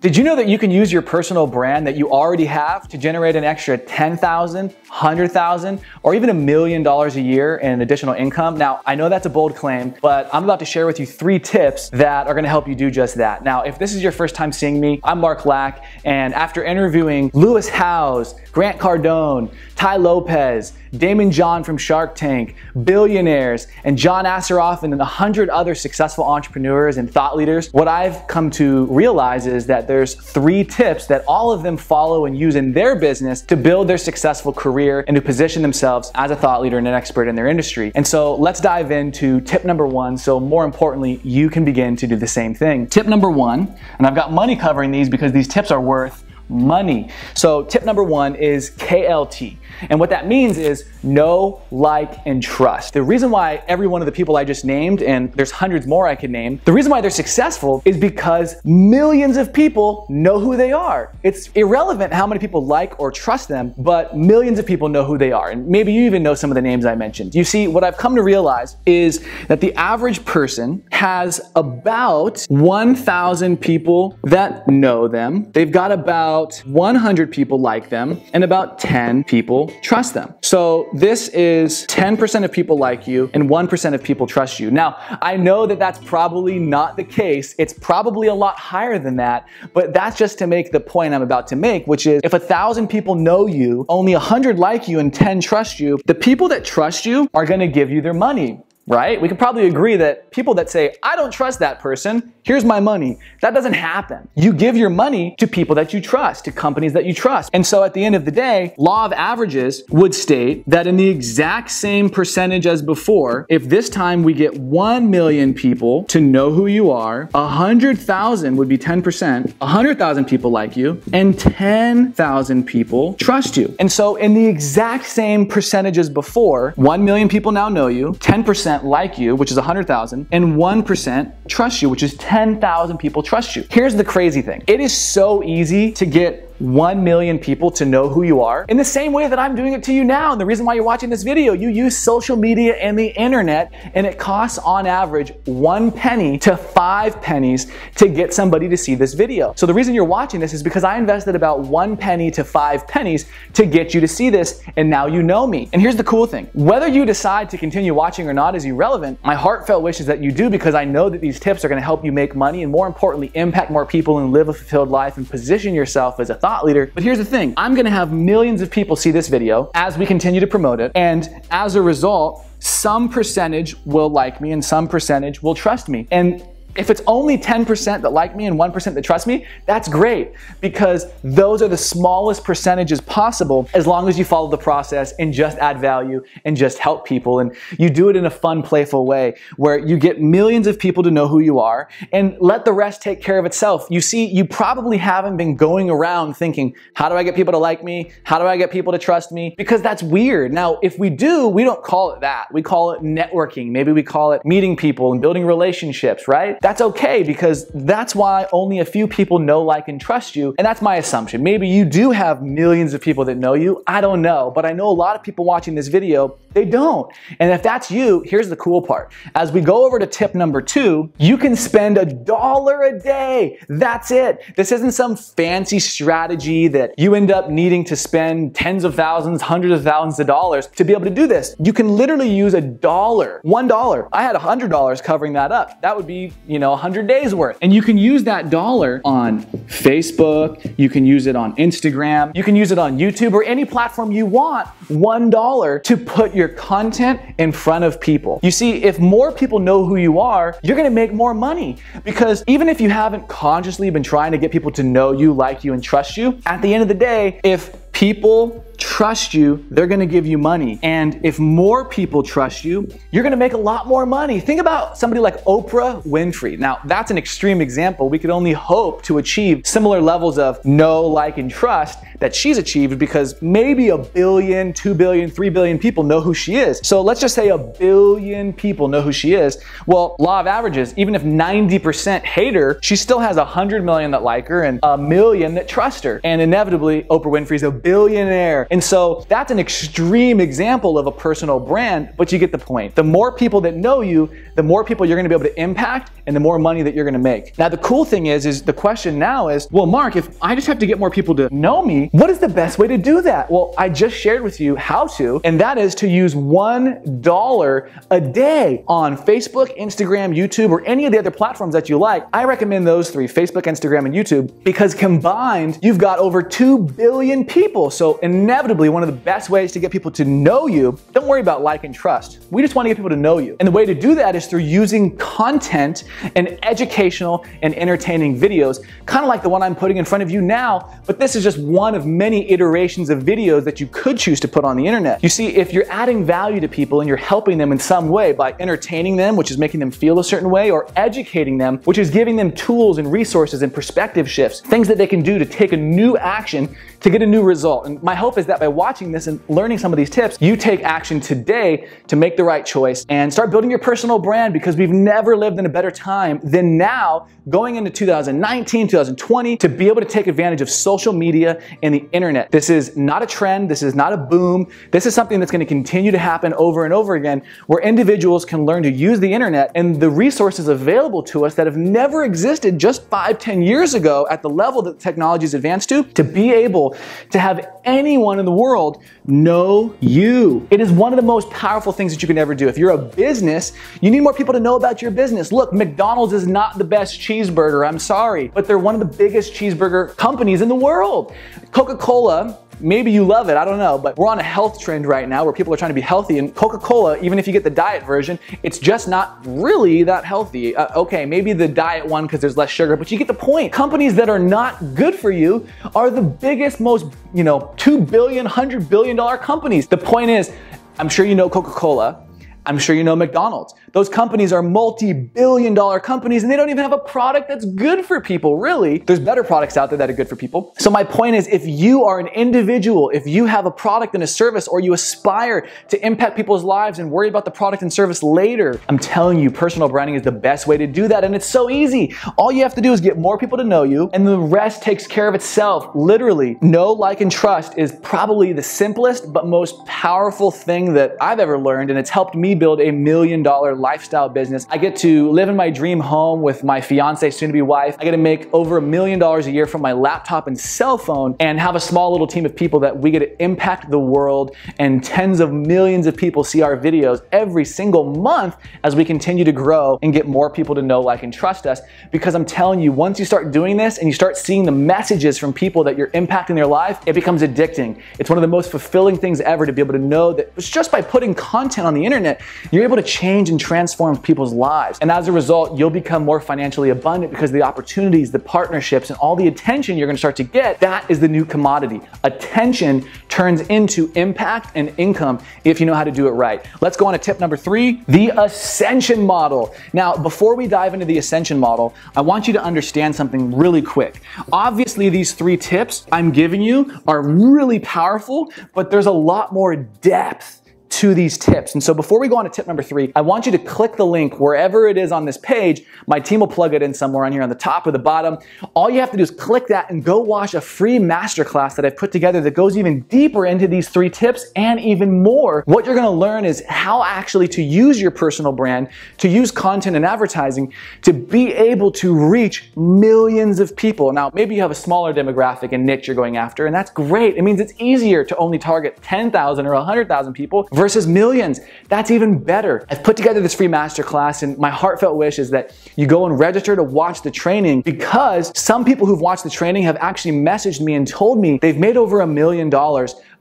Did you know that you can use your personal brand that you already have to generate an extra $10,000, $100,000, or even $1 million a year in additional income? Now, I know that's a bold claim, but I'm about to share with you 3 tips that are gonna help you do just that. Now, if this is your first time seeing me, I'm Mark Lack, and after interviewing Lewis Howes, Grant Cardone, Tai Lopez, Damon John from Shark Tank, billionaires, and John Assaraf and 100 other successful entrepreneurs and thought leaders, what I've come to realize is that there's 3 tips that all of them follow and use in their business to build their successful career and to position themselves as a thought leader and an expert in their industry. And so let's dive into tip number 1, so more importantly, you can begin to do the same thing. Tip number 1, and I've got money covering these because these tips are worth money. So tip number 1 is KLT. And what that means is know, like, and trust. The reason why every one of the people I just named, and there's hundreds more I could name, the reason why they're successful is because millions of people know who they are. It's irrelevant how many people like or trust them, but millions of people know who they are. And maybe you even know some of the names I mentioned. You see, what I've come to realize is that the average person has about 1,000 people that know them. They've got about 100 people like them, and about 10 people trust them. So this is 10% of people like you and 1% of people trust you. Now, I know that that's probably not the case. It's probably a lot higher than that, but that's just to make the point I'm about to make, which is if 1,000 people know you, only 100 like you and 10 trust you, the people that trust you are gonna give you their money. Right? We can probably agree that people that say, I don't trust that person, here's my money. That doesn't happen. You give your money to people that you trust, to companies that you trust. And so at the end of the day, law of averages would state that in the exact same percentage as before, if this time we get 1 million people to know who you are, 100,000 would be 10%, 100,000 people like you, and 10,000 people trust you. And so in the exact same percentages before, 1 million people now know you, 10% like you, which is 100,000, and 1% trust you, which is 10,000 people trust you. Here's the crazy thing. It is so easy to get 1 million people to know who you are in the same way that I'm doing it to you now. And the reason why you're watching this video, you use social media and the internet, and it costs on average 1 penny to 5 pennies to get somebody to see this video. So the reason you're watching this is because I invested about 1 penny to 5 pennies to get you to see this, and now you know me. And here's the cool thing. Whether you decide to continue watching or not is irrelevant. My heartfelt wish is that you do, because I know that these tips are gonna help you make money and, more importantly, impact more people and live a fulfilled life and position yourself as a thought leader. But here's the thing, I'm gonna have millions of people see this video as we continue to promote it, and as a result, some percentage will like me and some percentage will trust me. And if it's only 10% that like me and 1% that trust me, that's great, because those are the smallest percentages possible as long as you follow the process and just add value and just help people. And you do it in a fun, playful way where you get millions of people to know who you are and let the rest take care of itself. You see, you probably haven't been going around thinking, how do I get people to like me? How do I get people to trust me? Because that's weird. Now, if we do, we don't call it that. We call it networking. Maybe we call it meeting people and building relationships, right? That's okay, because that's why only a few people know, like, and trust you. And that's my assumption. Maybe you do have millions of people that know you. I don't know, but I know a lot of people watching this video, they don't. And if that's you, here's the cool part. As we go over to tip number 2, you can spend $1 a day. That's it. This isn't some fancy strategy that you end up needing to spend tens of thousands, hundreds of thousands of dollars to be able to do this. You can literally use $1, $1. I had $100 covering that up. That would be, 100 days worth. And you can use that dollar on Facebook, you can use it on Instagram, you can use it on YouTube or any platform you want, $1 to put your content in front of people. You see, if more people know who you are, you're gonna make more money, because even if you haven't consciously been trying to get people to know you, like you, and trust you, at the end of the day, if people trust you, they're gonna give you money. And if more people trust you, you're gonna make a lot more money. Think about somebody like Oprah Winfrey. Now, that's an extreme example. We could only hope to achieve similar levels of know, like, and trust that she's achieved, because maybe 1 billion, 2 billion, 3 billion people know who she is. So let's just say 1 billion people know who she is. Well, law of averages, even if 90% hate her, she still has 100 million that like her and 1 million that trust her. And inevitably, Oprah Winfrey's a billionaire. And And so that's an extreme example of a personal brand, but you get the point. The more people that know you, the more people you're gonna be able to impact and the more money that you're gonna make. Now, the cool thing is the question now is, well, Mark, if I just have to get more people to know me, what is the best way to do that? Well, I just shared with you how to, and that is to use $1 a day on Facebook, Instagram, YouTube, or any of the other platforms that you like. I recommend those three, Facebook, Instagram, and YouTube, because combined, you've got over 2 billion people. So inevitably, one of the best ways to get people to know you, don't worry about like and trust. We just want to get people to know you. And the way to do that is through using content and educational and entertaining videos, kind of like the one I'm putting in front of you now, but this is just one of many iterations of videos that you could choose to put on the internet. You see, if you're adding value to people and you're helping them in some way by entertaining them, which is making them feel a certain way, or educating them, which is giving them tools and resources and perspective shifts, things that they can do to take a new action to get a new result. And my hope is that by watching this and learning some of these tips, you take action today to make the right choice and start building your personal brand, because we've never lived in a better time than now, going into 2019, 2020, to be able to take advantage of social media and the internet. This is not a trend. This is not a boom. This is something that's going to continue to happen over and over again, where individuals can learn to use the internet and the resources available to us that have never existed just 5, 10 years ago at the level that technology is advanced to be able to have anyone in the world know you. It is one of the most powerful things that you can ever do. If you're a business, you need more people to know about your business. Look, McDonald's is not the best cheeseburger, I'm sorry, but they're one of the biggest cheeseburger companies in the world. Coca-Cola, maybe you love it, I don't know, but we're on a health trend right now where people are trying to be healthy, and Coca-Cola, even if you get the diet version, it's just not really that healthy. Okay, maybe the diet one because there's less sugar, but you get the point. Companies that are not good for you are the biggest, most, $2 billion, $100 billion companies. The point is, I'm sure you know Coca-Cola. I'm sure you know McDonald's. Those companies are multi-billion-dollar companies, and they don't even have a product that's good for people, really. There's better products out there that are good for people. So my point is, if you are an individual, if you have a product and a service, or you aspire to impact people's lives and worry about the product and service later, I'm telling you, personal branding is the best way to do that, and it's so easy. All you have to do is get more people to know you, and the rest takes care of itself, literally. Know, like, and trust is probably the simplest but most powerful thing that I've ever learned, and it's helped me build a $1 million lifestyle business. I get to live in my dream home with my fiance, soon-to-be wife. I get to make over $1 million a year from my laptop and cell phone, and have a small little team of people that we get to impact the world, and tens of millions of people see our videos every single month as we continue to grow and get more people to know, like, and trust us. Because I'm telling you, once you start doing this and you start seeing the messages from people that you're impacting their life, it becomes addicting. It's one of the most fulfilling things ever to be able to know that it's just by putting content on the internet, you're able to change and transform people's lives. And as a result, you'll become more financially abundant, because the opportunities, the partnerships, and all the attention you're gonna start to get, that is the new commodity. Attention turns into impact and income if you know how to do it right. Let's go on to tip number 3, the Ascension model. Now, before we dive into the Ascension model, I want you to understand something really quick. Obviously, these 3 tips I'm giving you are really powerful, but there's a lot more depth to these tips. And so before we go on to tip number 3, I want you to click the link wherever it is on this page. My team will plug it in somewhere on here on the top or the bottom. All you have to do is click that and go watch a free masterclass that I've put together that goes even deeper into these 3 tips and even more. What you're gonna learn is how actually to use your personal brand, to use content and advertising to be able to reach millions of people. Now, maybe you have a smaller demographic and niche you're going after, and that's great. It means it's easier to only target 10,000 or 100,000 people versus millions. That's even better. I've put together this free masterclass, and my heartfelt wish is that you go and register to watch the training, because some people who've watched the training have actually messaged me and told me they've made over $1 million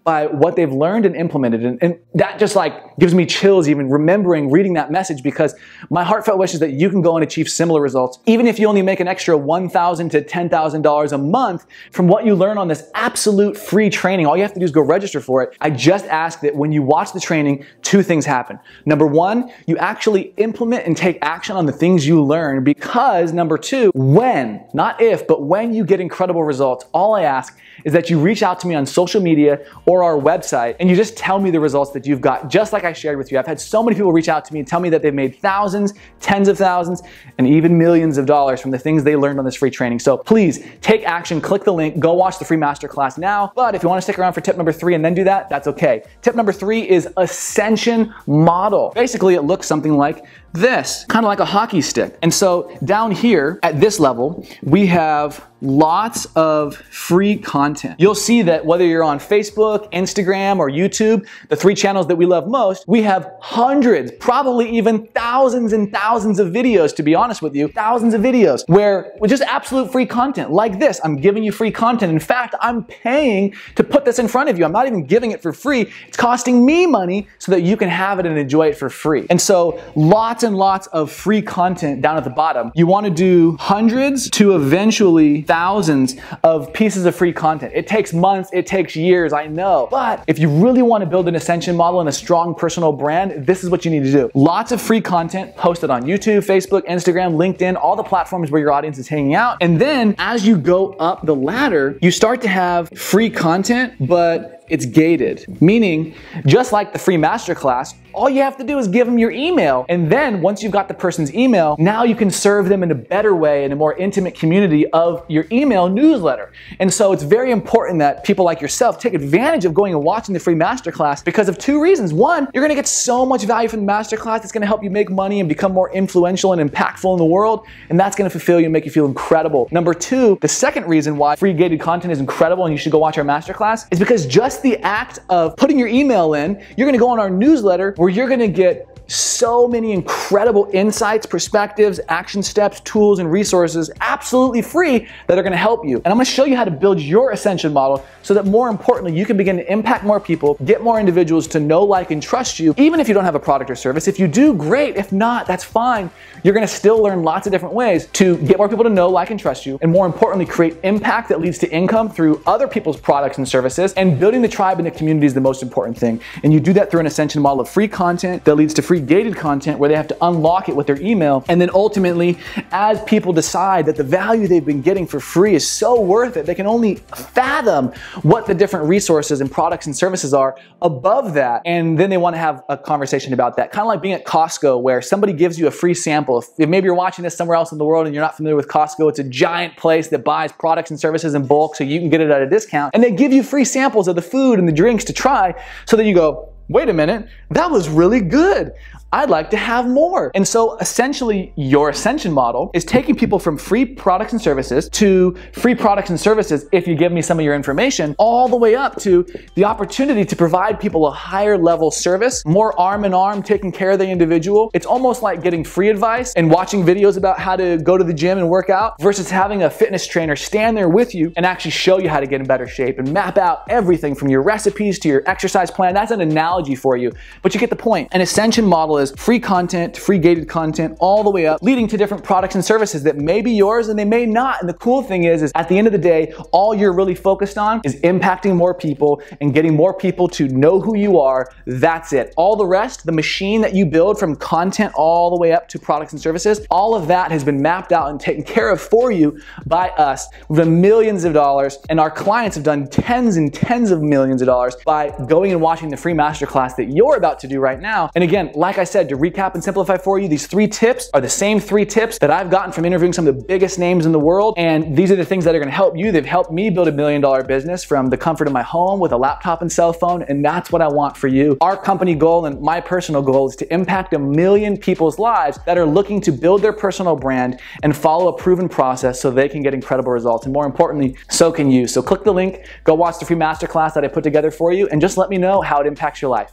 by what they've learned and implemented. And that just like gives me chills even remembering reading that message, because my heartfelt wish is that you can go and achieve similar results, even if you only make an extra $1,000 to $10,000 a month from what you learn on this absolute free training. All you have to do is go register for it. I just ask that when you watch the training, 2 things happen. Number 1, you actually implement and take action on the things you learn, because number 2, when, not if, but when you get incredible results, all I ask is that you reach out to me on social media or or our website and you just tell me the results that you've got, just like I shared with you. I've had so many people reach out to me and tell me that they've made thousands, tens of thousands, and even millions of dollars from the things they learned on this free training. So please take action, click the link, go watch the free masterclass now. But if you want to stick around for tip number 3 and then do that, that's okay. Tip number 3 is ascension model. Basically, it looks something like this, kind of like a hockey stick. And so down here at this level, we have lots of free content. You'll see that whether you're on Facebook, Instagram, or YouTube, the 3 channels that we love most, we have hundreds, probably even thousands and thousands of videos, to be honest with you, thousands of videos where with just absolute free content like this. I'm giving you free content. In fact, I'm paying to put this in front of you. I'm not even giving it for free. It's costing me money so that you can have it and enjoy it for free. And so lots and lots of free content down at the bottom. You want to do hundreds to eventually thousands of pieces of free content. It takes months, it takes years, I know. But if you really want to build an ascension model and a strong personal brand, this is what you need to do. Lots of free content posted on YouTube, Facebook, Instagram, LinkedIn, all the platforms where your audience is hanging out. And then as you go up the ladder, you start to have free content, but it's gated, meaning just like the free masterclass, all you have to do is give them your email. And then once you've got the person's email, now you can serve them in a better way, in a more intimate community of your email newsletter. And so it's very important that people like yourself take advantage of going and watching the free masterclass because of 2 reasons. 1, you're gonna get so much value from the masterclass. It's gonna help you make money and become more influential and impactful in the world. And that's gonna fulfill you and make you feel incredible. Number 2, the second reason why free gated content is incredible and you should go watch our masterclass is because just the act of putting your email in, you're gonna go on our newsletter where you're gonna get so many incredible insights, perspectives, action steps, tools, and resources absolutely free that are gonna help you. And I'm gonna show you how to build your ascension model so that more importantly, you can begin to impact more people, get more individuals to know, like, and trust you, even if you don't have a product or service. If you do, great. If not, that's fine. You're gonna still learn lots of different ways to get more people to know, like, and trust you, and more importantly, create impact that leads to income through other people's products and services. And building the tribe and the community is the most important thing. And you do that through an ascension model of free content that leads to free gated content where they have to unlock it with their email. And then ultimately, as people decide that the value they've been getting for free is so worth it, they can only fathom what the different resources and products and services are above that. And then they want to have a conversation about that. Kind of like being at Costco where somebody gives you a free sample. If maybe you're watching this somewhere else in the world and you're not familiar with Costco, it's a giant place that buys products and services in bulk so you can get it at a discount. And they give you free samples of the food and the drinks to try so that you go, wait a minute, that was really good. I'd like to have more. And so essentially your ascension model is taking people from free products and services to free products and services if you give me some of your information, all the way up to the opportunity to provide people a higher level service, more arm in arm taking care of the individual. It's almost like getting free advice and watching videos about how to go to the gym and work out versus having a fitness trainer stand there with you and actually show you how to get in better shape and map out everything from your recipes to your exercise plan. That's an analogy for you, but you get the point. An ascension model is free content, free gated content, all the way up, leading to different products and services that may be yours and they may not. And the cool thing is at the end of the day, all you're really focused on is impacting more people and getting more people to know who you are. That's it. All the rest, the machine that you build from content all the way up to products and services, all of that has been mapped out and taken care of for you by us. We've done millions of dollars and our clients have done tens and tens of millions of dollars by going and watching the free masterclass that you're about to do right now. And again, like I said, to recap and simplify for you, these 3 tips are the same 3 tips that I've gotten from interviewing some of the biggest names in the world. And these are the things that are going to help you. They've helped me build $1 million business from the comfort of my home with a laptop and cell phone. And that's what I want for you. Our company goal and my personal goal is to impact 1 million people's lives that are looking to build their personal brand and follow a proven process so they can get incredible results. And more importantly, so can you. So click the link, go watch the free masterclass that I put together for you, and just let me know how it impacts your life.